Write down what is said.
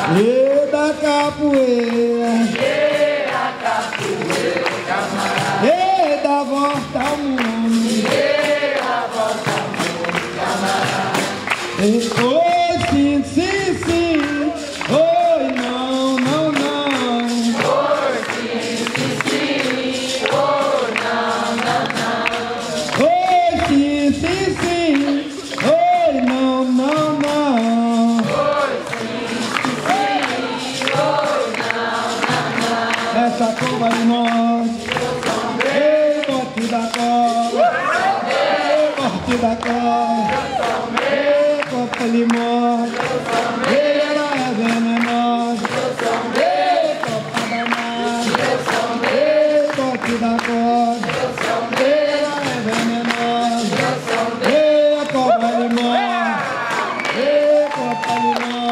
E da capoeira, e da volta ao mundo, oi sim, sim, sim, oi não, não, não, oi sim, sim, sim, oi não, não, não, oi sim, sim, sim, oi não, não, não, oi sim, sim, sim, oi não, não, não, essa cova de nós, ei, corte da cova, ei, corte da cova, copa limão, ela é venenosa, copa danada, corte da cor, ela é venenosa, copa limão, copa limão.